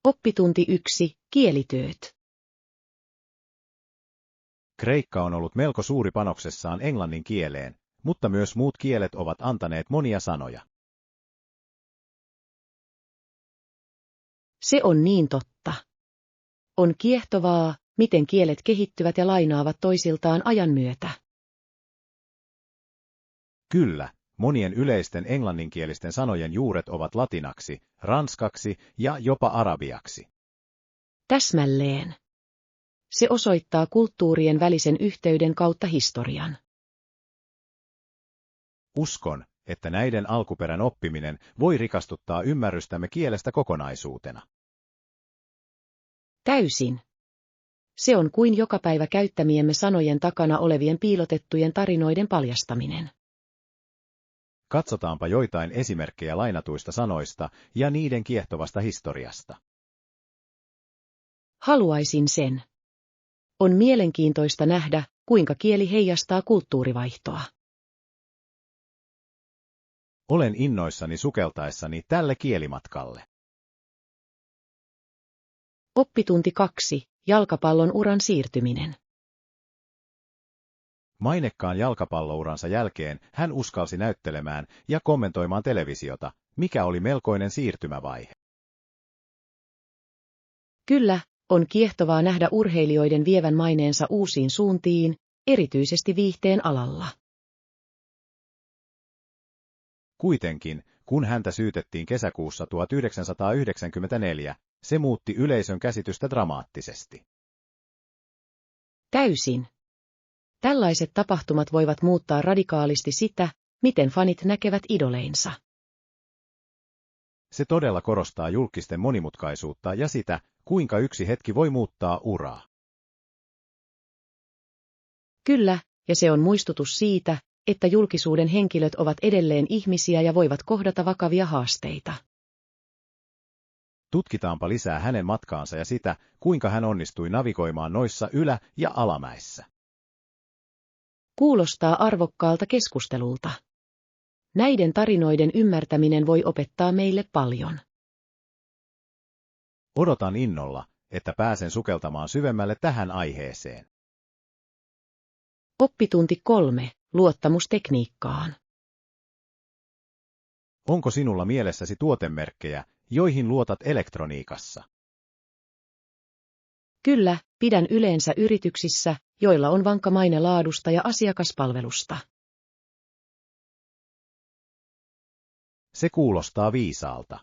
Oppitunti 1. Kielityöt. Kreikka on ollut melko suuri panoksessaan englannin kieleen, mutta myös muut kielet ovat antaneet monia sanoja. Se on niin totta. On kiehtovaa, miten kielet kehittyvät ja lainaavat toisiltaan ajan myötä. Kyllä, monien yleisten englanninkielisten sanojen juuret ovat latinaksi, ranskaksi ja jopa arabiaksi. Täsmälleen. Se osoittaa kulttuurien välisen yhteyden kautta historian. Uskon, että näiden alkuperän oppiminen voi rikastuttaa ymmärrystämme kielestä kokonaisuutena. Täysin. Se on kuin joka päivä käyttämiemme sanojen takana olevien piilotettujen tarinoiden paljastaminen. Katsotaanpa joitain esimerkkejä lainatuista sanoista ja niiden kiehtovasta historiasta. Haluaisin sen. On mielenkiintoista nähdä, kuinka kieli heijastaa kulttuurivaihtoa. Olen innoissani sukeltaessani tälle kielimatkalle. Oppitunti 2. Jalkapallon uran siirtyminen. Mainekkaan jalkapallouransa jälkeen hän uskalsi näyttelemään ja kommentoimaan televisiota, mikä oli melkoinen siirtymävaihe. Kyllä, on kiehtovaa nähdä urheilijoiden vievän maineensa uusiin suuntiin, erityisesti viihteen alalla. Kuitenkin, kun häntä syytettiin kesäkuussa 1994, se muutti yleisön käsitystä dramaattisesti. Täysin. Tällaiset tapahtumat voivat muuttaa radikaalisti sitä, miten fanit näkevät idoleinsa. Se todella korostaa julkisten monimutkaisuutta ja sitä, kuinka yksi hetki voi muuttaa uraa. Kyllä, ja se on muistutus siitä, että julkisuuden henkilöt ovat edelleen ihmisiä ja voivat kohdata vakavia haasteita. Tutkitaanpa lisää hänen matkaansa ja sitä, kuinka hän onnistui navigoimaan noissa ylä- ja alamäissä. Kuulostaa arvokkaalta keskustelulta. Näiden tarinoiden ymmärtäminen voi opettaa meille paljon. Odotan innolla, että pääsen sukeltamaan syvemmälle tähän aiheeseen. Oppitunti 3. Luottamus tekniikkaan. Onko sinulla mielessäsi tuotemerkkejä, joihin luotat elektroniikassa? Kyllä, pidän yleensä yrityksissä, joilla on vankka maine laadusta ja asiakaspalvelusta. Se kuulostaa viisaalta.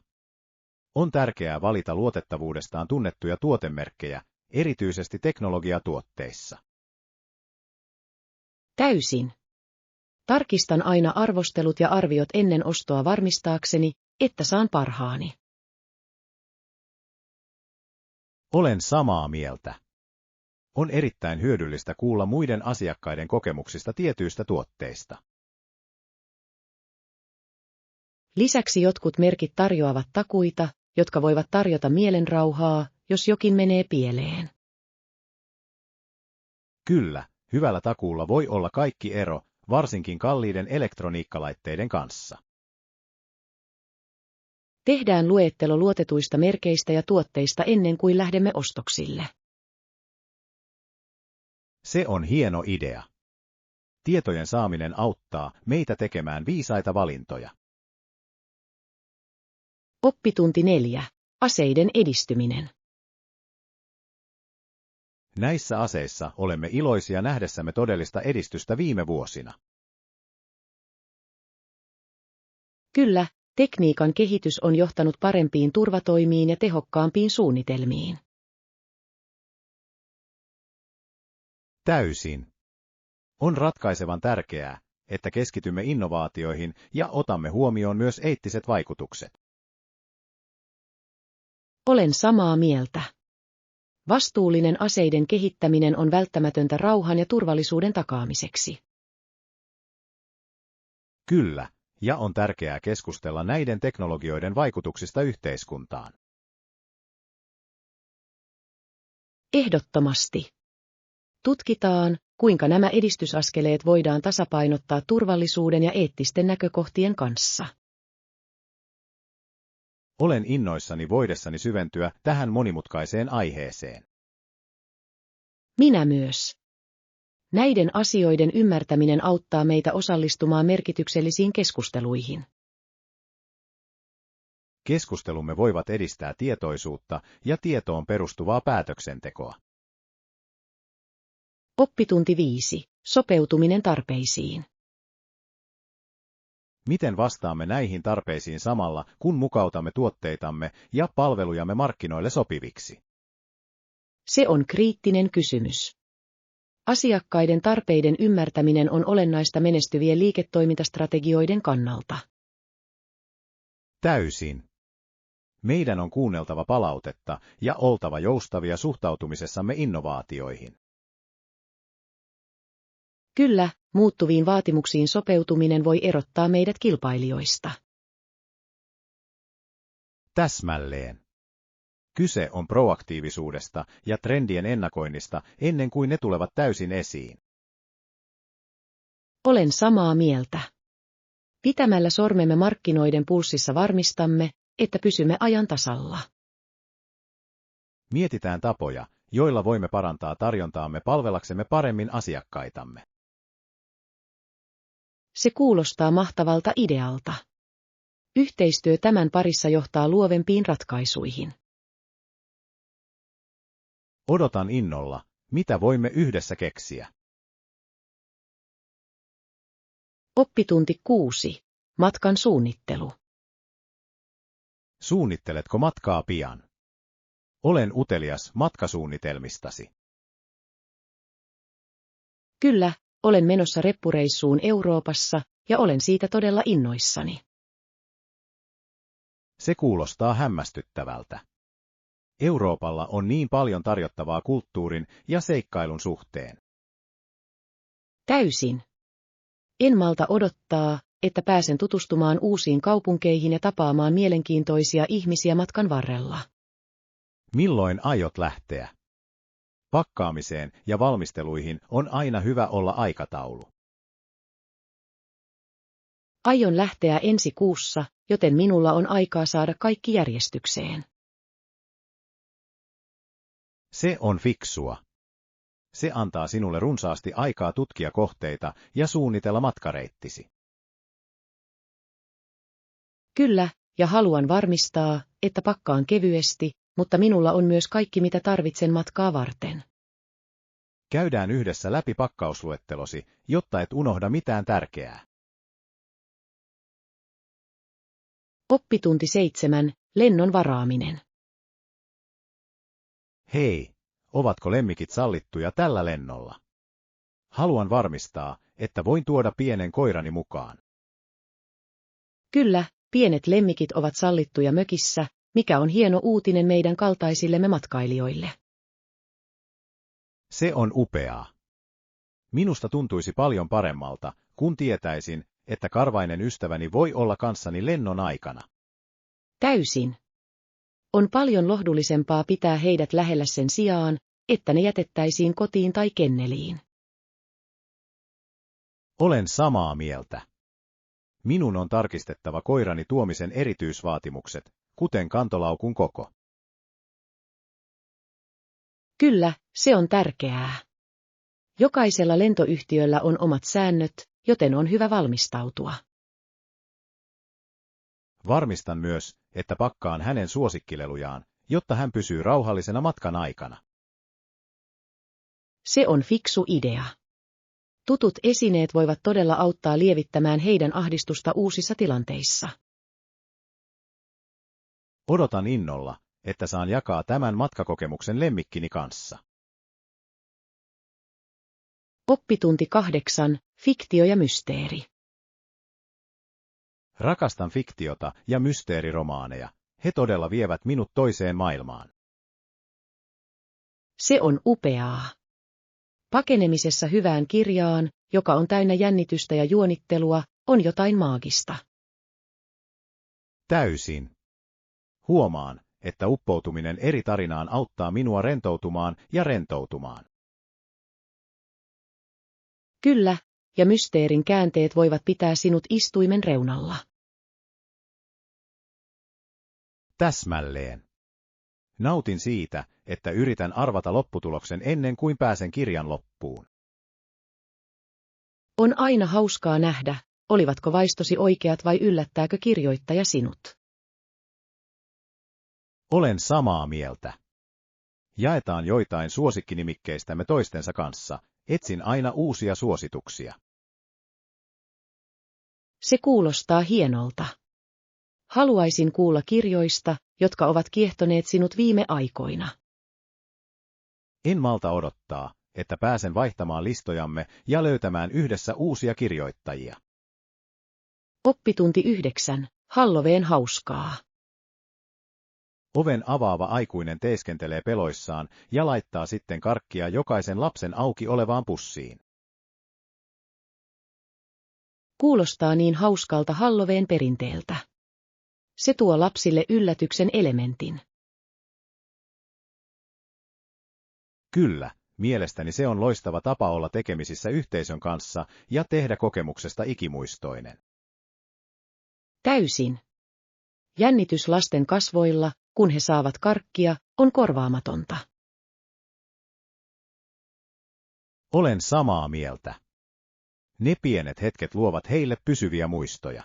On tärkeää valita luotettavuudestaan tunnettuja tuotemerkkejä, erityisesti teknologiatuotteissa. Täysin. Tarkistan aina arvostelut ja arviot ennen ostoa varmistaakseni, että saan parhaani. Olen samaa mieltä. On erittäin hyödyllistä kuulla muiden asiakkaiden kokemuksista tietyistä tuotteista. Lisäksi jotkut merkit tarjoavat takuita, jotka voivat tarjota mielenrauhaa, jos jokin menee pieleen. Kyllä, hyvällä takuulla voi olla kaikki ero, varsinkin kalliiden elektroniikkalaitteiden kanssa. Tehdään luettelo luotetuista merkeistä ja tuotteista ennen kuin lähdemme ostoksille. Se on hieno idea. Tietojen saaminen auttaa meitä tekemään viisaita valintoja. Oppitunti 4. Aseiden edistyminen. Näissä aseissa olemme iloisia nähdessämme todellista edistystä viime vuosina. Kyllä, tekniikan kehitys on johtanut parempiin turvatoimiin ja tehokkaampiin suunnitelmiin. Täysin. On ratkaisevan tärkeää, että keskitymme innovaatioihin ja otamme huomioon myös eettiset vaikutukset. Olen samaa mieltä. Vastuullinen aseiden kehittäminen on välttämätöntä rauhan ja turvallisuuden takaamiseksi. Kyllä, ja on tärkeää keskustella näiden teknologioiden vaikutuksista yhteiskuntaan. Ehdottomasti. Tutkitaan, kuinka nämä edistysaskeleet voidaan tasapainottaa turvallisuuden ja eettisten näkökohtien kanssa. Olen innoissani voidessani syventyä tähän monimutkaiseen aiheeseen. Minä myös. Näiden asioiden ymmärtäminen auttaa meitä osallistumaan merkityksellisiin keskusteluihin. Keskustelumme voivat edistää tietoisuutta ja tietoon perustuvaa päätöksentekoa. Oppitunti 5. Sopeutuminen tarpeisiin. Miten vastaamme näihin tarpeisiin samalla, kun mukautamme tuotteitamme ja palvelujamme markkinoille sopiviksi? Se on kriittinen kysymys. Asiakkaiden tarpeiden ymmärtäminen on olennaista menestyvien liiketoimintastrategioiden kannalta. Täysin. Meidän on kuunneltava palautetta ja oltava joustavia suhtautumisessamme innovaatioihin. Kyllä, muuttuviin vaatimuksiin sopeutuminen voi erottaa meidät kilpailijoista. Täsmälleen. Kyse on proaktiivisuudesta ja trendien ennakoinnista ennen kuin ne tulevat täysin esiin. Olen samaa mieltä. Pitämällä sormemme markkinoiden pulssissa varmistamme, että pysymme ajan tasalla. Mietitään tapoja, joilla voimme parantaa tarjontaamme palvelaksemme paremmin asiakkaitamme. Se kuulostaa mahtavalta idealta. Yhteistyö tämän parissa johtaa luovempiin ratkaisuihin. Odotan innolla, mitä voimme yhdessä keksiä. Oppitunti 6. Matkan suunnittelu. Suunnitteletko matkaa pian? Olen utelias matkasuunnitelmistasi. Kyllä, olen menossa reppureissuun Euroopassa ja olen siitä todella innoissani. Se kuulostaa hämmästyttävältä. Euroopalla on niin paljon tarjottavaa kulttuurin ja seikkailun suhteen. Täysin. En malta odottaa, että pääsen tutustumaan uusiin kaupunkeihin ja tapaamaan mielenkiintoisia ihmisiä matkan varrella. Milloin aiot lähteä? Pakkaamiseen ja valmisteluihin on aina hyvä olla aikataulu. Aion lähteä ensi kuussa, joten minulla on aikaa saada kaikki järjestykseen. Se on fiksua. Se antaa sinulle runsaasti aikaa tutkia kohteita ja suunnitella matkareittisi. Kyllä, ja haluan varmistaa, että pakkaan kevyesti, mutta minulla on myös kaikki mitä tarvitsen matkaa varten. Käydään yhdessä läpi pakkausluettelosi, jotta et unohda mitään tärkeää. Oppitunti 7. Lennon varaaminen. Hei, ovatko lemmikit sallittuja tällä lennolla? Haluan varmistaa, että voin tuoda pienen koirani mukaan. Kyllä, pienet lemmikit ovat sallittuja mökissä, mikä on hieno uutinen meidän kaltaisillemme matkailijoille. Se on upeaa. Minusta tuntuisi paljon paremmalta, kun tietäisin, että karvainen ystäväni voi olla kanssani lennon aikana. Täysin. On paljon lohdullisempaa pitää heidät lähellä sen sijaan, että ne jätettäisiin kotiin tai kenneliin. Olen samaa mieltä. Minun on tarkistettava koirani tuomisen erityisvaatimukset, kuten kantolaukun koko. Kyllä, se on tärkeää. Jokaisella lentoyhtiöllä on omat säännöt, joten on hyvä valmistautua. Varmistan myös, että pakkaan hänen suosikkilelujaan, jotta hän pysyy rauhallisena matkan aikana. Se on fiksu idea. Tutut esineet voivat todella auttaa lievittämään heidän ahdistusta uusissa tilanteissa. Odotan innolla, että saan jakaa tämän matkakokemuksen lemmikkini kanssa. Oppitunti 8. Fiktio ja mysteeri. Rakastan fiktiota ja mysteeriromaaneja. He todella vievät minut toiseen maailmaan. Se on upeaa. Pakenemisessa hyvään kirjaan, joka on täynnä jännitystä ja juonittelua, on jotain maagista. Täysin. Huomaan, että uppoutuminen eri tarinaan auttaa minua rentoutumaan ja rentoutumaan. Kyllä, ja mysteerin käänteet voivat pitää sinut istuimen reunalla. Täsmälleen. Nautin siitä, että yritän arvata lopputuloksen ennen kuin pääsen kirjan loppuun. On aina hauskaa nähdä, olivatko vaistosi oikeat vai yllättääkö kirjoittaja sinut. Olen samaa mieltä. Jaetaan joitain suosikkinimikkeistämme toistensa kanssa, etsin aina uusia suosituksia. Se kuulostaa hienolta. Haluaisin kuulla kirjoista, jotka ovat kiehtoneet sinut viime aikoina. En malta odottaa, että pääsen vaihtamaan listojamme ja löytämään yhdessä uusia kirjoittajia. Oppitunti 9. Halloween hauskaa. Oven avaava aikuinen teeskentelee peloissaan ja laittaa sitten karkkia jokaisen lapsen auki olevaan pussiin. Kuulostaa niin hauskalta Halloween perinteeltä. Se tuo lapsille yllätyksen elementin. Kyllä, mielestäni se on loistava tapa olla tekemisissä yhteisön kanssa ja tehdä kokemuksesta ikimuistoinen. Täysin. Jännitys lasten kasvoilla, kun he saavat karkkia, on korvaamatonta. Olen samaa mieltä. Ne pienet hetket luovat heille pysyviä muistoja.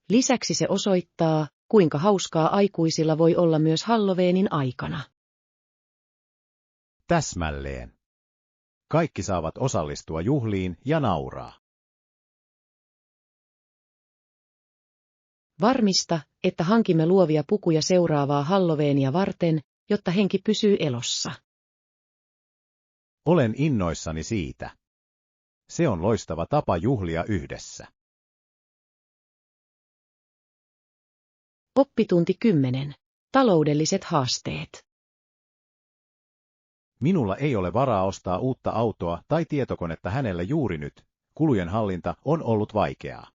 Lisäksi se osoittaa, kuinka hauskaa aikuisilla voi olla myös Halloweenin aikana. Täsmälleen. Kaikki saavat osallistua juhliin ja nauraa. Varmista, että hankimme luovia pukuja seuraavaa Halloweenia varten, jotta henki pysyy elossa. Olen innoissani siitä. Se on loistava tapa juhlia yhdessä. Oppitunti 10. Taloudelliset haasteet. Minulla ei ole varaa ostaa uutta autoa tai tietokonetta hänelle juuri nyt. Kulujen hallinta on ollut vaikeaa.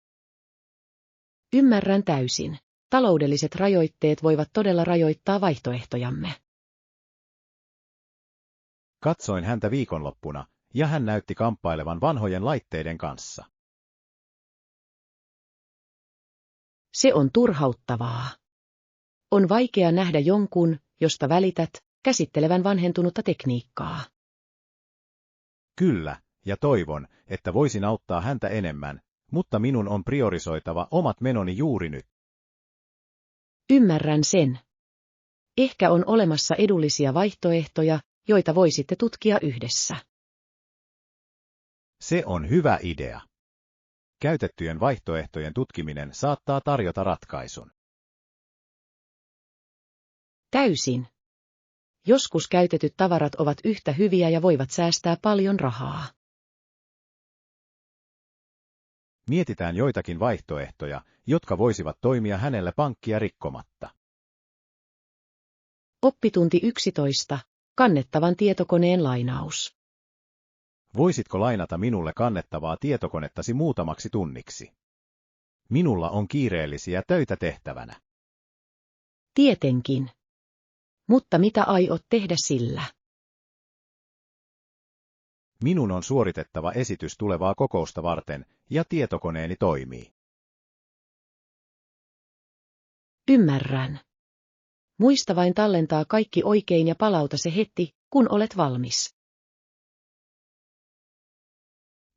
Ymmärrän täysin. Taloudelliset rajoitteet voivat todella rajoittaa vaihtoehtojamme. Katsoin häntä viikonloppuna, ja hän näytti kamppailevan vanhojen laitteiden kanssa. Se on turhauttavaa. On vaikea nähdä jonkun, josta välität, käsittelevän vanhentunutta tekniikkaa. Kyllä, ja toivon, että voisin auttaa häntä enemmän, mutta minun on priorisoitava omat menoni juuri nyt. Ymmärrän sen. Ehkä on olemassa edullisia vaihtoehtoja, joita voisitte tutkia yhdessä. Se on hyvä idea. Käytettyjen vaihtoehtojen tutkiminen saattaa tarjota ratkaisun. Täysin. Joskus käytetyt tavarat ovat yhtä hyviä ja voivat säästää paljon rahaa. Mietitään joitakin vaihtoehtoja, jotka voisivat toimia hänelle pankkia rikkomatta. Oppitunti 11. Kannettavan tietokoneen lainaus. Voisitko lainata minulle kannettavaa tietokonettasi muutamaksi tunniksi? Minulla on kiireellisiä töitä tehtävänä. Tietenkin. Mutta mitä aiot tehdä sillä? Minun on suoritettava esitys tulevaa kokousta varten, ja tietokoneeni toimii. Ymmärrän. Muista vain tallentaa kaikki oikein ja palauta se heti, kun olet valmis.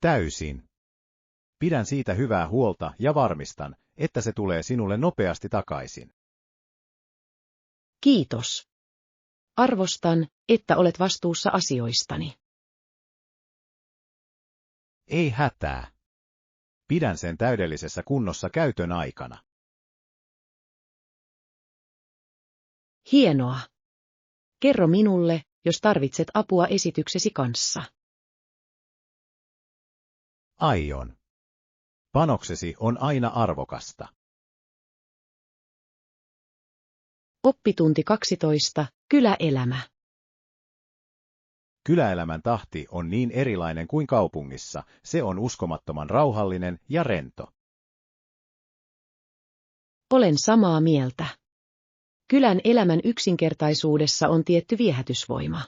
Täysin. Pidän siitä hyvää huolta ja varmistan, että se tulee sinulle nopeasti takaisin. Kiitos. Arvostan, että olet vastuussa asioistani. Ei hätää. Pidän sen täydellisessä kunnossa käytön aikana. Hienoa. Kerro minulle, jos tarvitset apua esityksesi kanssa. Aion. Panoksesi on aina arvokasta. Oppitunti 12. Kyläelämä. Kyläelämän tahti on niin erilainen kuin kaupungissa, se on uskomattoman rauhallinen ja rento. Olen samaa mieltä. Kylän elämän yksinkertaisuudessa on tietty viehätysvoima.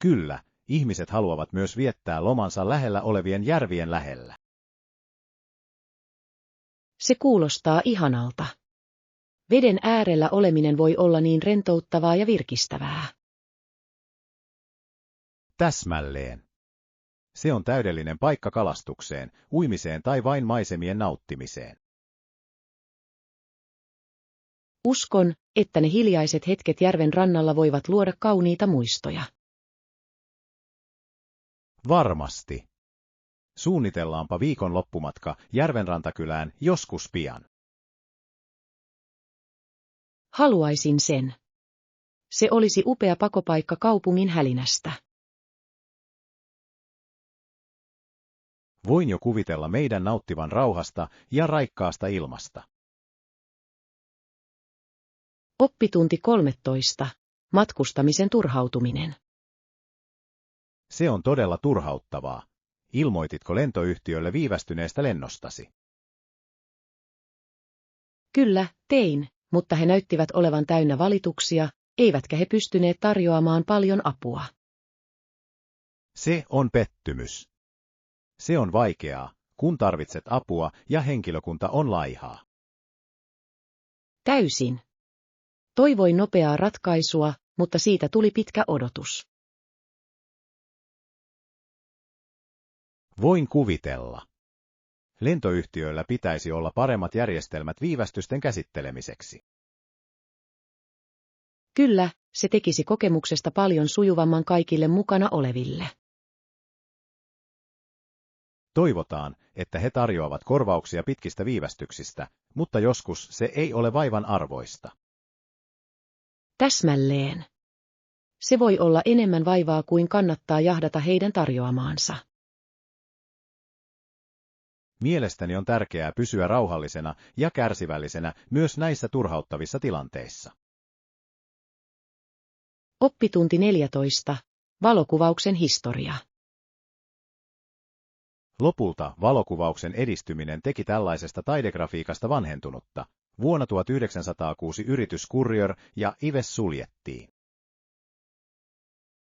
Kyllä, ihmiset haluavat myös viettää lomansa lähellä olevien järvien lähellä. Se kuulostaa ihanalta. Veden äärellä oleminen voi olla niin rentouttavaa ja virkistävää. Täsmälleen. Se on täydellinen paikka kalastukseen, uimiseen tai vain maisemien nauttimiseen. Uskon, että ne hiljaiset hetket järven rannalla voivat luoda kauniita muistoja. Varmasti. Suunnitellaanpa viikon loppumatka Järvenrantakylään joskus pian. Haluaisin sen. Se olisi upea pakopaikka kaupungin hälinästä. Voin jo kuvitella meidän nauttivan rauhasta ja raikkaasta ilmasta. Oppitunti 13. Matkustamisen turhautuminen. Se on todella turhauttavaa. Ilmoititko lentoyhtiölle viivästyneestä lennostasi? Kyllä, tein, mutta he näyttivät olevan täynnä valituksia, eivätkä he pystyneet tarjoamaan paljon apua. Se on pettymys. Se on vaikeaa, kun tarvitset apua ja henkilökunta on laihaa. Täysin. Toivoin nopeaa ratkaisua, mutta siitä tuli pitkä odotus. Voin kuvitella. Lentoyhtiöillä pitäisi olla paremmat järjestelmät viivästysten käsittelemiseksi. Kyllä, se tekisi kokemuksesta paljon sujuvamman kaikille mukana oleville. Toivotaan, että he tarjoavat korvauksia pitkistä viivästyksistä, mutta joskus se ei ole vaivan arvoista. Täsmälleen. Se voi olla enemmän vaivaa kuin kannattaa jahdata heidän tarjoamaansa. Mielestäni on tärkeää pysyä rauhallisena ja kärsivällisenä myös näissä turhauttavissa tilanteissa. Oppitunti 14. Valokuvauksen historia. Lopulta valokuvauksen edistyminen teki tällaisesta taidegrafiikasta vanhentunutta. Vuonna 1906 yritys Courier ja Ives suljettiin.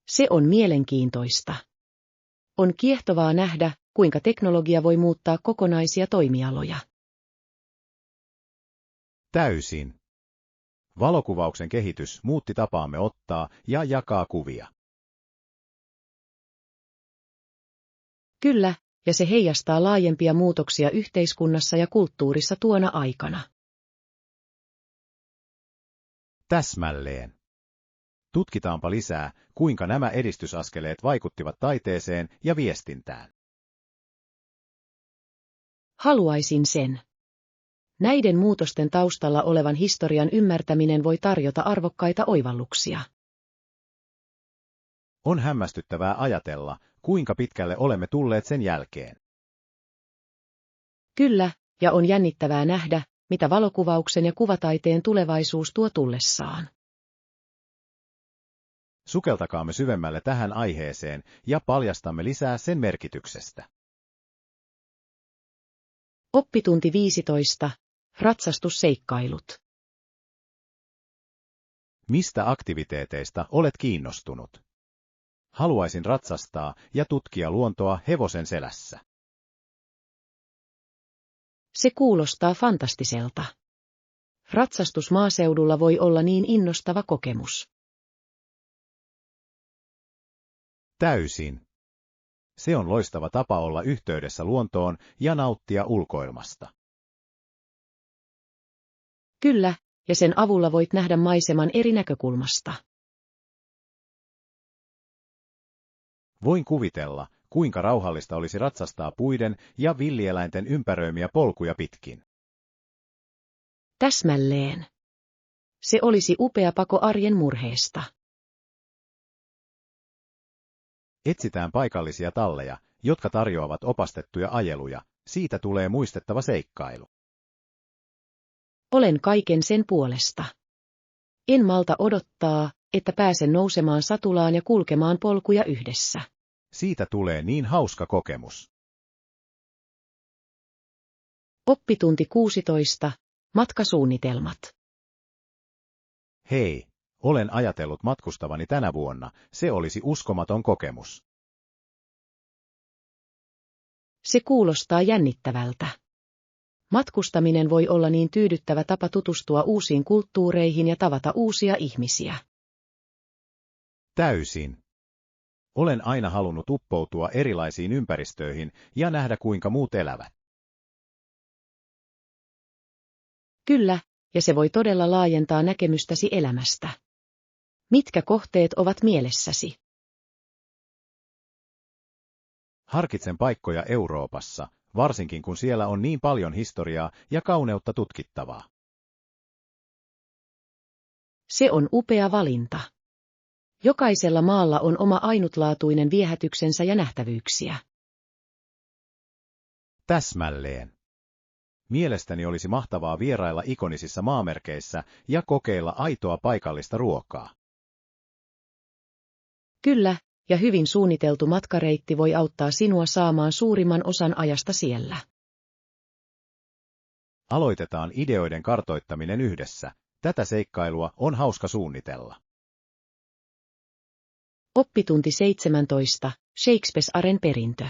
Se on mielenkiintoista. On kiehtovaa nähdä, kuinka teknologia voi muuttaa kokonaisia toimialoja. Täysin. Valokuvauksen kehitys muutti tapaamme ottaa ja jakaa kuvia. Kyllä, ja se heijastaa laajempia muutoksia yhteiskunnassa ja kulttuurissa tuona aikana. Täsmälleen. Tutkitaanpa lisää, kuinka nämä edistysaskeleet vaikuttivat taiteeseen ja viestintään. Haluaisin sen. Näiden muutosten taustalla olevan historian ymmärtäminen voi tarjota arvokkaita oivalluksia. On hämmästyttävää ajatella, kuinka pitkälle olemme tulleet sen jälkeen. Kyllä, ja on jännittävää nähdä, mitä valokuvauksen ja kuvataiteen tulevaisuus tuo tullessaan. Sukeltakaamme syvemmälle tähän aiheeseen ja paljastamme lisää sen merkityksestä. Oppitunti 15. Ratsastusseikkailut. Mistä aktiviteeteista olet kiinnostunut? Haluaisin ratsastaa ja tutkia luontoa hevosen selässä. Se kuulostaa fantastiselta. Ratsastus maaseudulla voi olla niin innostava kokemus. Täysin. Se on loistava tapa olla yhteydessä luontoon ja nauttia ulkoilmasta. Kyllä, ja sen avulla voit nähdä maiseman eri näkökulmasta. Voin kuvitella, kuinka rauhallista olisi ratsastaa puiden ja villieläinten ympäröimiä polkuja pitkin. Täsmälleen. Se olisi upea pako arjen murheesta. Etsitään paikallisia talleja, jotka tarjoavat opastettuja ajeluja. Siitä tulee muistettava seikkailu. Olen kaiken sen puolesta. En malta odottaa, että pääsen nousemaan satulaan ja kulkemaan polkuja yhdessä. Siitä tulee niin hauska kokemus. Oppitunti 16. Matkasuunnitelmat. Hei, olen ajatellut matkustavani tänä vuonna. Se olisi uskomaton kokemus. Se kuulostaa jännittävältä. Matkustaminen voi olla niin tyydyttävä tapa tutustua uusiin kulttuureihin ja tavata uusia ihmisiä. Täysin. Olen aina halunnut uppoutua erilaisiin ympäristöihin ja nähdä kuinka muut elävät. Kyllä, ja se voi todella laajentaa näkemystäsi elämästä. Mitkä kohteet ovat mielessäsi? Harkitsen paikkoja Euroopassa, varsinkin kun siellä on niin paljon historiaa ja kauneutta tutkittavaa. Se on upea valinta. Jokaisella maalla on oma ainutlaatuinen viehätyksensä ja nähtävyyksiä. Täsmälleen. Mielestäni olisi mahtavaa vierailla ikonisissa maamerkeissä ja kokeilla aitoa paikallista ruokaa. Kyllä, ja hyvin suunniteltu matkareitti voi auttaa sinua saamaan suurimman osan ajasta siellä. Aloitetaan ideoiden kartoittaminen yhdessä. Tätä seikkailua on hauska suunnitella. Oppitunti 17. Shakespearen perintö.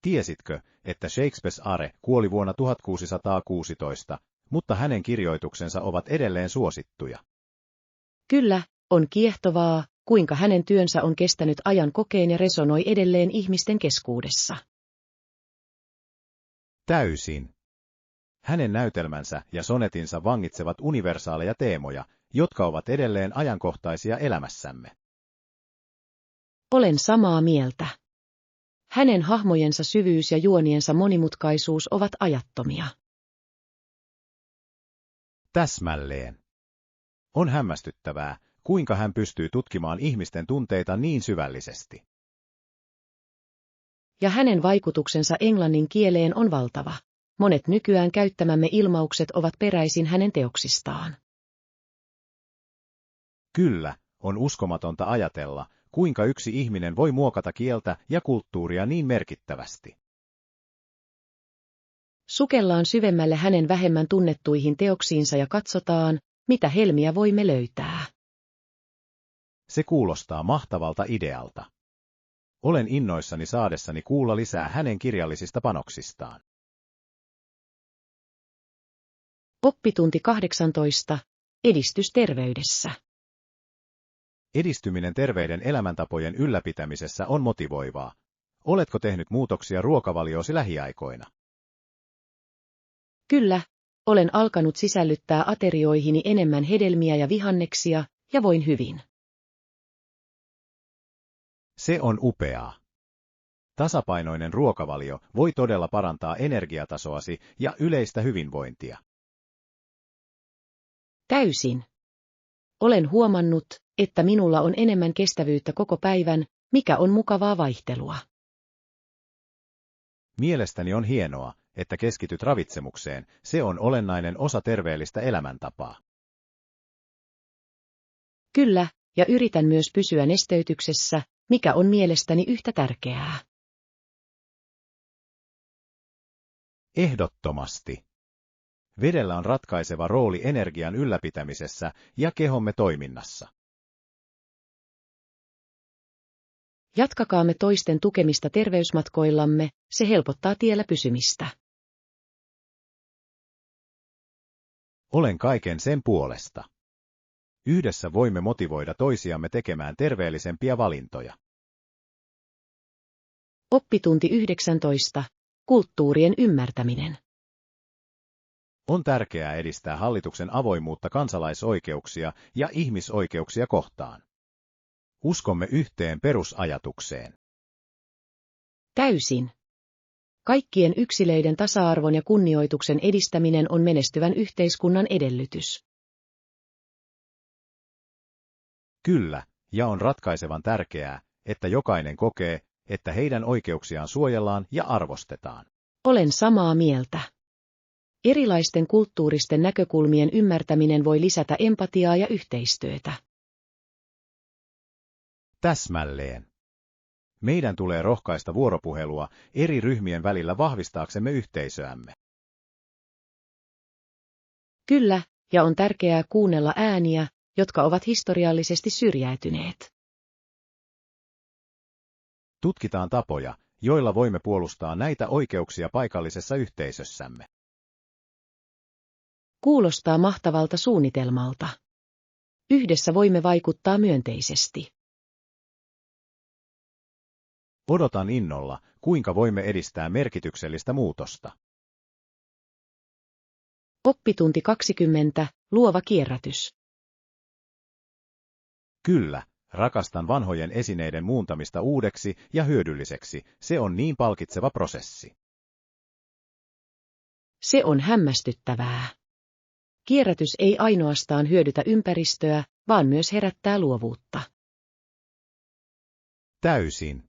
Tiesitkö, että Shakespeare kuoli vuonna 1616, mutta hänen kirjoituksensa ovat edelleen suosittuja? Kyllä, on kiehtovaa, kuinka hänen työnsä on kestänyt ajan kokeen ja resonoi edelleen ihmisten keskuudessa. Täysin. Hänen näytelmänsä ja sonetinsa vangitsevat universaaleja teemoja, jotka ovat edelleen ajankohtaisia elämässämme. Olen samaa mieltä. Hänen hahmojensa syvyys ja juoniensa monimutkaisuus ovat ajattomia. Täsmälleen. On hämmästyttävää, kuinka hän pystyy tutkimaan ihmisten tunteita niin syvällisesti. Ja hänen vaikutuksensa englannin kieleen on valtava. Monet nykyään käyttämämme ilmaukset ovat peräisin hänen teoksistaan. Kyllä, on uskomatonta ajatella, kuinka yksi ihminen voi muokata kieltä ja kulttuuria niin merkittävästi. Sukellaan syvemmälle hänen vähemmän tunnettuihin teoksiinsa ja katsotaan, mitä helmiä voimme löytää. Se kuulostaa mahtavalta idealta. Olen innoissani saadessani kuulla lisää hänen kirjallisista panoksistaan. Oppitunti 18. Edistys terveydessä. Edistyminen terveiden elämäntapojen ylläpitämisessä on motivoivaa. Oletko tehnyt muutoksia ruokavalioosi lähiaikoina? Kyllä, olen alkanut sisällyttää aterioihini enemmän hedelmiä ja vihanneksia, ja voin hyvin. Se on upeaa. Tasapainoinen ruokavalio voi todella parantaa energiatasoasi ja yleistä hyvinvointia. Täysin. Olen huomannut, että minulla on enemmän kestävyyttä koko päivän, mikä on mukavaa vaihtelua. Mielestäni on hienoa, että keskityt ravitsemukseen, se on olennainen osa terveellistä elämäntapaa. Kyllä, ja yritän myös pysyä nesteytyksessä, mikä on mielestäni yhtä tärkeää. Ehdottomasti. Vedellä on ratkaiseva rooli energian ylläpitämisessä ja kehomme toiminnassa. Jatkakaamme toisten tukemista terveysmatkoillamme, se helpottaa tiellä pysymistä. Olen kaiken sen puolesta. Yhdessä voimme motivoida toisiamme tekemään terveellisempiä valintoja. Oppitunti 19. Kulttuurien ymmärtäminen. On tärkeää edistää hallituksen avoimuutta kansalaisoikeuksia ja ihmisoikeuksia kohtaan. Uskomme yhteen perusajatukseen. Täysin. Kaikkien yksilöiden tasa-arvon ja kunnioituksen edistäminen on menestyvän yhteiskunnan edellytys. Kyllä, ja on ratkaisevan tärkeää, että jokainen kokee, että heidän oikeuksiaan suojellaan ja arvostetaan. Olen samaa mieltä. Erilaisten kulttuuristen näkökulmien ymmärtäminen voi lisätä empatiaa ja yhteistyötä. Täsmälleen. Meidän tulee rohkaista vuoropuhelua eri ryhmien välillä vahvistaaksemme yhteisöämme. Kyllä, ja on tärkeää kuunnella ääniä, jotka ovat historiallisesti syrjäytyneet. Tutkitaan tapoja, joilla voimme puolustaa näitä oikeuksia paikallisessa yhteisössämme. Kuulostaa mahtavalta suunnitelmalta. Yhdessä voimme vaikuttaa myönteisesti. Odotan innolla, kuinka voimme edistää merkityksellistä muutosta. Oppitunti 20. Luova kierrätys. Kyllä, rakastan vanhojen esineiden muuntamista uudeksi ja hyödylliseksi, se on niin palkitseva prosessi. Se on hämmästyttävää. Kierrätys ei ainoastaan hyödytä ympäristöä, vaan myös herättää luovuutta. Täysin.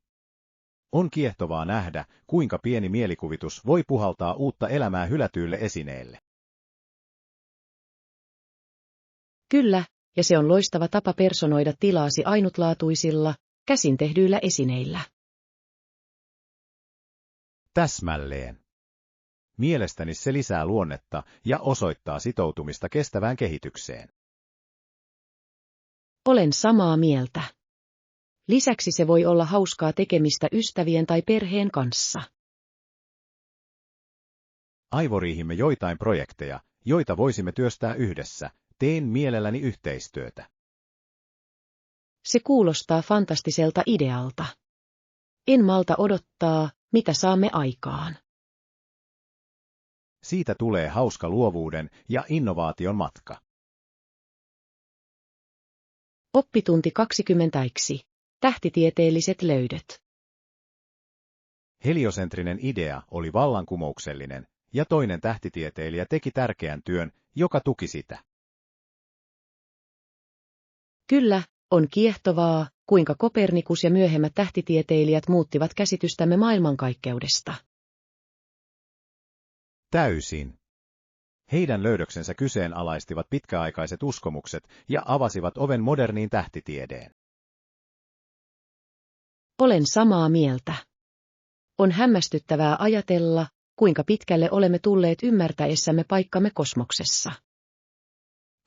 On kiehtovaa nähdä, kuinka pieni mielikuvitus voi puhaltaa uutta elämää hylätyille esineille. Kyllä, ja se on loistava tapa personoida tilaasi ainutlaatuisilla, käsin tehdyillä esineillä. Täsmälleen. Mielestäni se lisää luonnetta ja osoittaa sitoutumista kestävään kehitykseen. Olen samaa mieltä. Lisäksi se voi olla hauskaa tekemistä ystävien tai perheen kanssa. Aivoriihimme joitain projekteja, joita voisimme työstää yhdessä. Teen mielelläni yhteistyötä. Se kuulostaa fantastiselta idealta. En malta odottaa, mitä saamme aikaan. Siitä tulee hauska luovuuden ja innovaation matka. Oppitunti 20. Tähtitieteelliset löydöt. Heliosentrinen idea oli vallankumouksellinen, ja toinen tähtitieteilijä teki tärkeän työn, joka tuki sitä. Kyllä, on kiehtovaa, kuinka Kopernikus ja myöhemmät tähtitieteilijät muuttivat käsitystämme maailmankaikkeudesta. Täysin. Heidän löydöksensä kyseenalaistivat pitkäaikaiset uskomukset ja avasivat oven moderniin tähtitiedeen. Olen samaa mieltä. On hämmästyttävää ajatella, kuinka pitkälle olemme tulleet ymmärtäessämme paikkamme kosmoksessa.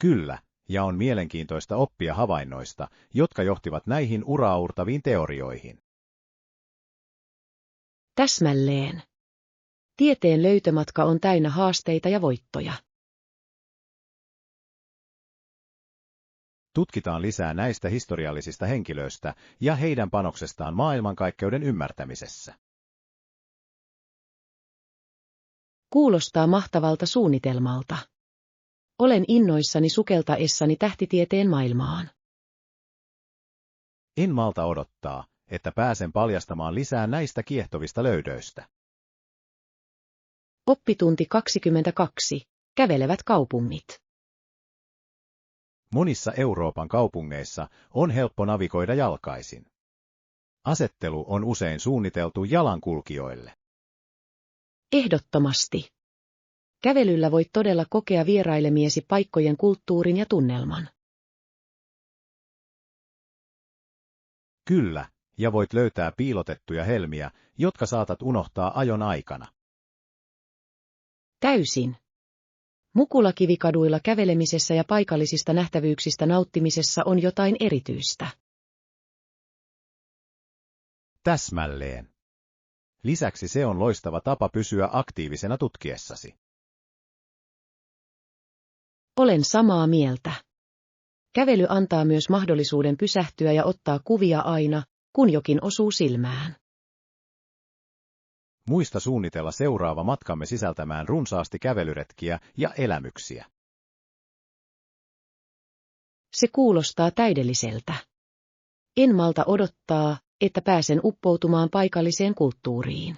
Kyllä, ja on mielenkiintoista oppia havainnoista, jotka johtivat näihin uraauurtaviin teorioihin. Täsmälleen. Tieteen löytömatka on täynnä haasteita ja voittoja. Tutkitaan lisää näistä historiallisista henkilöistä ja heidän panoksestaan maailmankaikkeuden ymmärtämisessä. Kuulostaa mahtavalta suunnitelmalta. Olen innoissani sukeltaessani tähtitieteen maailmaan. En malta odottaa, että pääsen paljastamaan lisää näistä kiehtovista löydöistä. Oppitunti 22. Kävelevät kaupungit. Monissa Euroopan kaupungeissa on helppo navigoida jalkaisin. Asettelu on usein suunniteltu jalankulkijoille. Ehdottomasti. Kävelyllä voit todella kokea vierailemiesi paikkojen kulttuurin ja tunnelman. Kyllä, ja voit löytää piilotettuja helmiä, jotka saatat unohtaa ajon aikana. Täysin. Mukulakivikaduilla kävelemisessä ja paikallisista nähtävyyksistä nauttimisessa on jotain erityistä. Täsmälleen. Lisäksi se on loistava tapa pysyä aktiivisena tutkiessasi. Olen samaa mieltä. Kävely antaa myös mahdollisuuden pysähtyä ja ottaa kuvia aina, kun jokin osuu silmään. Muista suunnitella seuraava matkamme sisältämään runsaasti kävelyretkiä ja elämyksiä. Se kuulostaa täydelliseltä. En malta odottaa, että pääsen uppoutumaan paikalliseen kulttuuriin.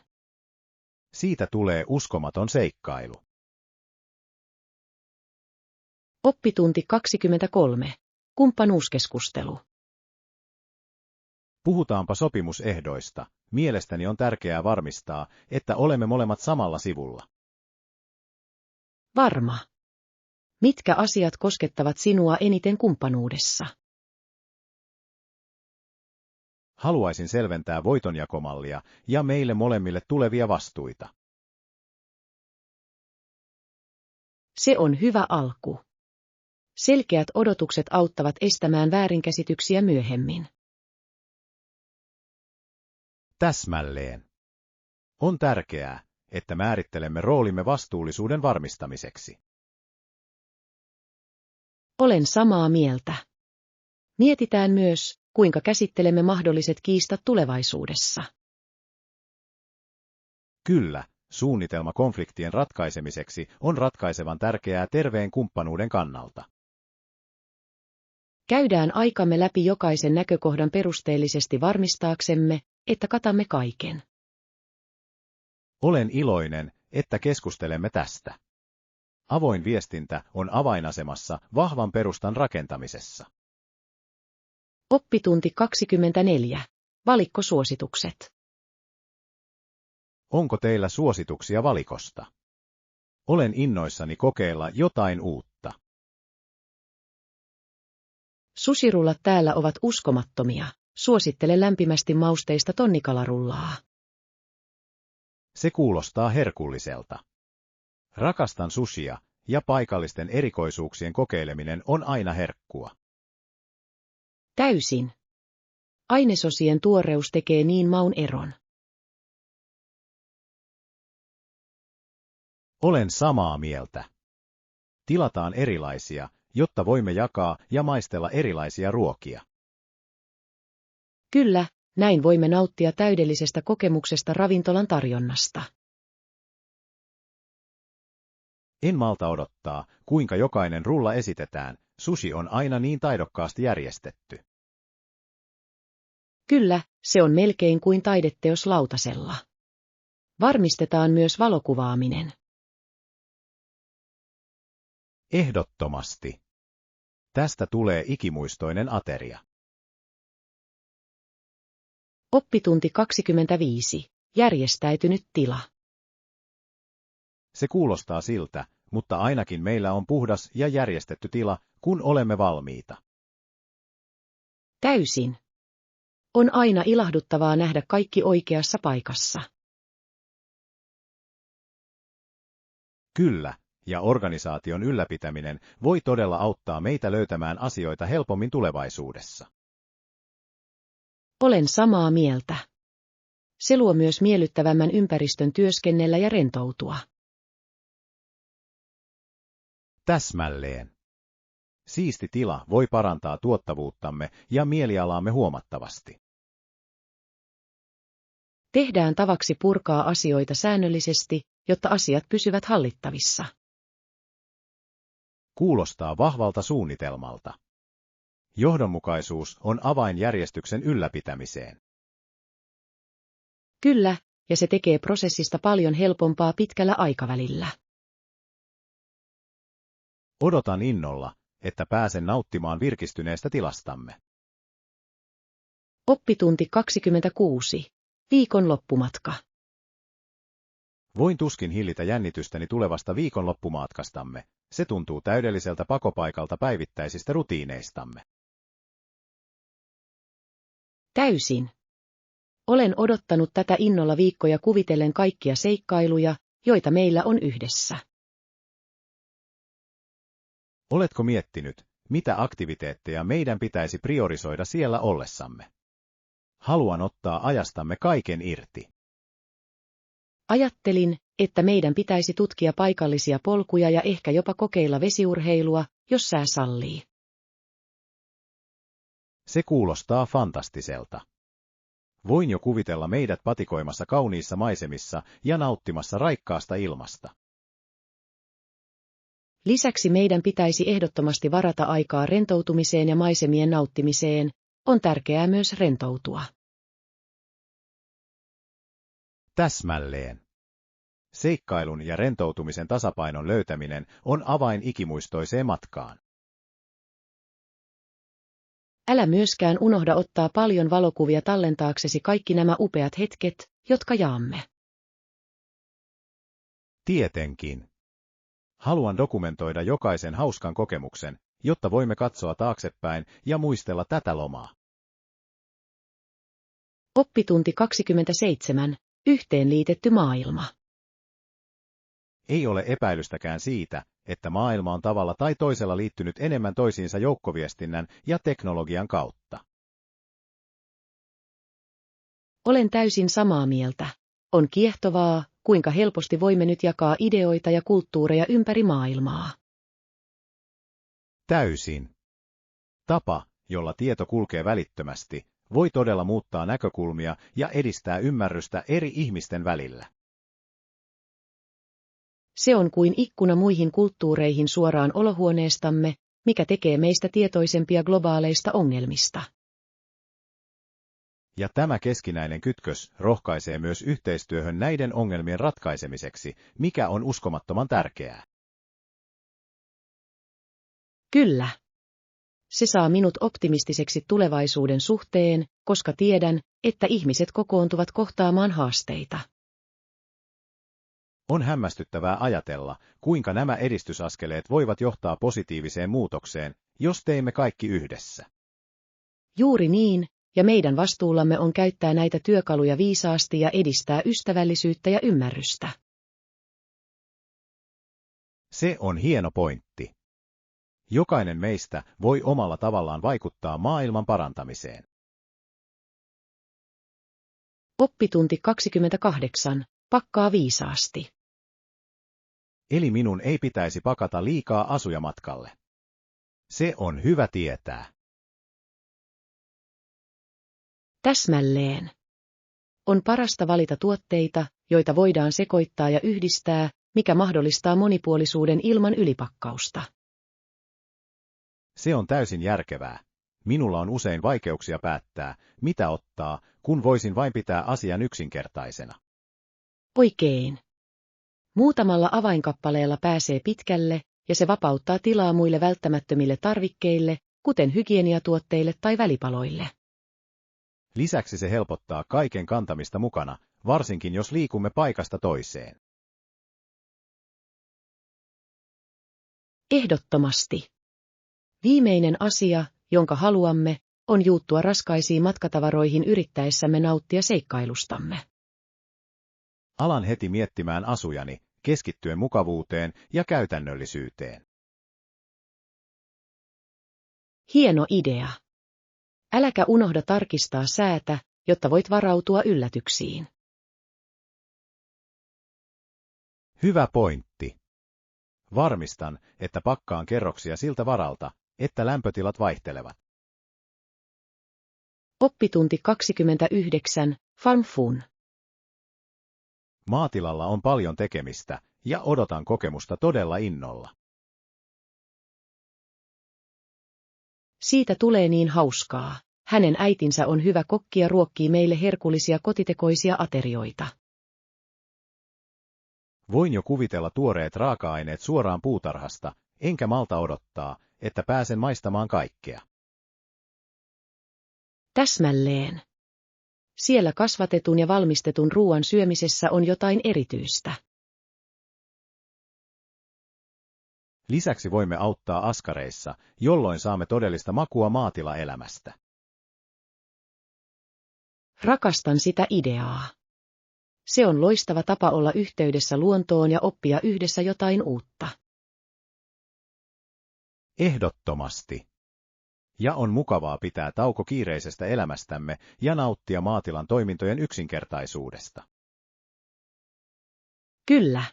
Siitä tulee uskomaton seikkailu. Oppitunti 23. Kumppanuuskeskustelu. Puhutaanpa sopimusehdoista. Mielestäni on tärkeää varmistaa, että olemme molemmat samalla sivulla. Varma. Mitkä asiat koskettavat sinua eniten kumppanuudessa? Haluaisin selventää voitonjakomallia ja meille molemmille tulevia vastuita. Se on hyvä alku. Selkeät odotukset auttavat estämään väärinkäsityksiä myöhemmin. Täsmälleen. On tärkeää, että määrittelemme roolimme vastuullisuuden varmistamiseksi. Olen samaa mieltä. Mietitään myös, kuinka käsittelemme mahdolliset kiistat tulevaisuudessa. Kyllä, suunnitelma konfliktien ratkaisemiseksi on ratkaisevan tärkeää terveen kumppanuuden kannalta. Käydään aikamme läpi jokaisen näkökohdan perusteellisesti varmistaaksemme, että katamme kaiken. Olen iloinen, että keskustelemme tästä. Avoin viestintä on avainasemassa vahvan perustan rakentamisessa. Oppitunti 24. Valikkosuositukset. Onko teillä suosituksia valikosta? Olen innoissani kokeilla jotain uutta. Sushirullat täällä ovat uskomattomia. Suosittelen lämpimästi mausteista tonnikalarullaa. Se kuulostaa herkulliselta. Rakastan sushia, ja paikallisten erikoisuuksien kokeileminen on aina herkkua. Täysin. Ainesosien tuoreus tekee niin maun eron. Olen samaa mieltä. Tilataan erilaisia, jotta voimme jakaa ja maistella erilaisia ruokia. Kyllä, näin voimme nauttia täydellisestä kokemuksesta ravintolan tarjonnasta. En malta odottaa, kuinka jokainen rulla esitetään. Sushi on aina niin taidokkaasti järjestetty. Kyllä, se on melkein kuin taideteos lautasella. Varmistetaan myös valokuvaaminen. Ehdottomasti. Tästä tulee ikimuistoinen ateria. Oppitunti 25. Järjestäytynyt tila. Se kuulostaa siltä, mutta ainakin meillä on puhdas ja järjestetty tila, kun olemme valmiita. Täysin. On aina ilahduttavaa nähdä kaikki oikeassa paikassa. Kyllä, ja organisaation ylläpitäminen voi todella auttaa meitä löytämään asioita helpommin tulevaisuudessa. Olen samaa mieltä. Se luo myös miellyttävämmän ympäristön työskennellä ja rentoutua. Täsmälleen. Siisti tila voi parantaa tuottavuuttamme ja mielialaamme huomattavasti. Tehdään tavaksi purkaa asioita säännöllisesti, jotta asiat pysyvät hallittavissa. Kuulostaa vahvalta suunnitelmalta. Johdonmukaisuus on avain järjestyksen ylläpitämiseen. Kyllä, ja se tekee prosessista paljon helpompaa pitkällä aikavälillä. Odotan innolla, että pääsen nauttimaan virkistyneestä tilastamme. Oppitunti 26. Viikonloppumatka. Voin tuskin hillitä jännitystäni tulevasta viikonloppumatkastamme. Se tuntuu täydelliseltä pakopaikalta päivittäisistä rutiineistamme. Täysin. Olen odottanut tätä innolla viikkoja kuvitellen kaikkia seikkailuja, joita meillä on yhdessä. Oletko miettinyt, mitä aktiviteetteja meidän pitäisi priorisoida siellä ollessamme? Haluan ottaa ajastamme kaiken irti. Ajattelin, että meidän pitäisi tutkia paikallisia polkuja ja ehkä jopa kokeilla vesiurheilua, jos sää sallii. Se kuulostaa fantastiselta. Voin jo kuvitella meidät patikoimassa kauniissa maisemissa ja nauttimassa raikkaasta ilmasta. Lisäksi meidän pitäisi ehdottomasti varata aikaa rentoutumiseen ja maisemien nauttimiseen. On tärkeää myös rentoutua. Täsmälleen. Seikkailun ja rentoutumisen tasapainon löytäminen on avain ikimuistoiseen matkaan. Älä myöskään unohda ottaa paljon valokuvia tallentaaksesi kaikki nämä upeat hetket, jotka jaamme. Tietenkin. Haluan dokumentoida jokaisen hauskan kokemuksen, jotta voimme katsoa taaksepäin ja muistella tätä lomaa. Oppitunti 27. Yhteenliitetty maailma. Ei ole epäilystäkään siitä, että maailma on tavalla tai toisella liittynyt enemmän toisiinsa joukkoviestinnän ja teknologian kautta. Olen täysin samaa mieltä. On kiehtovaa, kuinka helposti voimme nyt jakaa ideoita ja kulttuureja ympäri maailmaa. Täysin. Tapa, jolla tieto kulkee välittömästi, voi todella muuttaa näkökulmia ja edistää ymmärrystä eri ihmisten välillä. Se on kuin ikkuna muihin kulttuureihin suoraan olohuoneestamme, mikä tekee meistä tietoisempia globaaleista ongelmista. Ja tämä keskinäinen kytkös rohkaisee myös yhteistyöhön näiden ongelmien ratkaisemiseksi, mikä on uskomattoman tärkeää. Kyllä. Se saa minut optimistiseksi tulevaisuuden suhteen, koska tiedän, että ihmiset kokoontuvat kohtaamaan haasteita. On hämmästyttävää ajatella, kuinka nämä edistysaskeleet voivat johtaa positiiviseen muutokseen, jos teemme kaikki yhdessä. Juuri niin, ja meidän vastuullamme on käyttää näitä työkaluja viisaasti ja edistää ystävällisyyttä ja ymmärrystä. Se on hieno pointti. Jokainen meistä voi omalla tavallaan vaikuttaa maailman parantamiseen. Oppitunti 28. Pakkaa viisaasti. Eli minun ei pitäisi pakata liikaa asuja matkalle. Se on hyvä tietää. Täsmälleen. On parasta valita tuotteita, joita voidaan sekoittaa ja yhdistää, mikä mahdollistaa monipuolisuuden ilman ylipakkausta. Se on täysin järkevää. Minulla on usein vaikeuksia päättää, mitä ottaa, kun voisin vain pitää asian yksinkertaisena. Oikein. Muutamalla avainkappaleella pääsee pitkälle, ja se vapauttaa tilaa muille välttämättömille tarvikkeille, kuten hygieniatuotteille tai välipaloille. Lisäksi se helpottaa kaiken kantamista mukana, varsinkin jos liikumme paikasta toiseen. Ehdottomasti. Viimeinen asia, jonka haluamme, on juuttua raskaisiin matkatavaroihin yrittäessämme nauttia seikkailustamme. Alan heti miettimään asujani, keskittyen mukavuuteen ja käytännöllisyyteen. Hieno idea. Äläkä unohda tarkistaa säätä, jotta voit varautua yllätyksiin. Hyvä pointti. Varmistan, että pakkaan kerroksia siltä varalta, että lämpötilat vaihtelevat. Oppitunti 29. Farm Fun. Maatilalla on paljon tekemistä, ja odotan kokemusta todella innolla. Siitä tulee niin hauskaa. Hänen äitinsä on hyvä kokki ja ruokkii meille herkullisia kotitekoisia aterioita. Voin jo kuvitella tuoreet raaka-aineet suoraan puutarhasta, enkä malta odottaa, että pääsen maistamaan kaikkea. Täsmälleen. Siellä kasvatetun ja valmistetun ruoan syömisessä on jotain erityistä. Lisäksi voimme auttaa askareissa, jolloin saamme todellista makua maatilaelämästä. Rakastan sitä ideaa. Se on loistava tapa olla yhteydessä luontoon ja oppia yhdessä jotain uutta. Ehdottomasti. Ja on mukavaa pitää tauko kiireisestä elämästämme ja nauttia maatilan toimintojen yksinkertaisuudesta. Kyllä.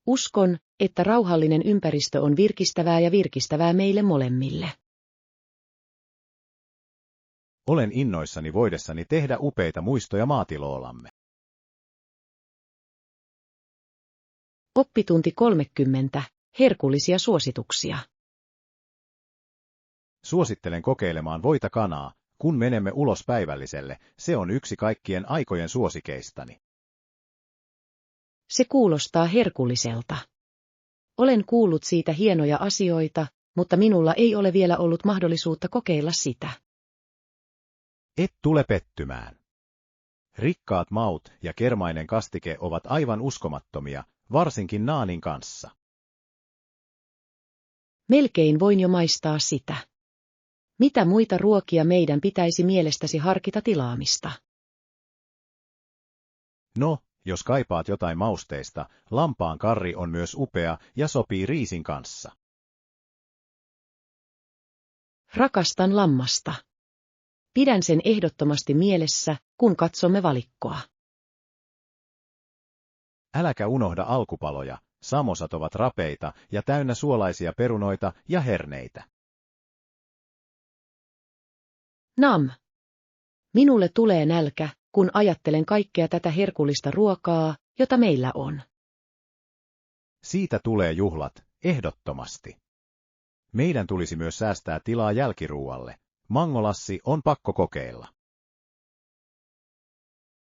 Uskon, että rauhallinen ympäristö on virkistävää meille molemmille. Olen innoissani voidessani tehdä upeita muistoja maatiloolamme. Oppitunti 30. Herkullisia suosituksia. Suosittelen kokeilemaan voita kanaa, kun menemme ulos päivälliselle, se on yksi kaikkien aikojen suosikeistani. Se kuulostaa herkulliselta. Olen kuullut siitä hienoja asioita, mutta minulla ei ole vielä ollut mahdollisuutta kokeilla sitä. Et tule pettymään. Rikkaat maut ja kermainen kastike ovat aivan uskomattomia, varsinkin naanin kanssa. Melkein voin jo maistaa sitä. Mitä muita ruokia meidän pitäisi mielestäsi harkita tilaamista? No, jos kaipaat jotain mausteista, lampaan karri on myös upea ja sopii riisin kanssa. Rakastan lammasta. Pidän sen ehdottomasti mielessä, kun katsomme valikkoa. Äläkä unohda alkupaloja, samosat ovat rapeita ja täynnä suolaisia perunoita ja herneitä. Nam. Minulle tulee nälkä, kun ajattelen kaikkea tätä herkullista ruokaa, jota meillä on. Siitä tulee juhlat, ehdottomasti. Meidän tulisi myös säästää tilaa jälkiruualle. Mangolassi on pakko kokeilla.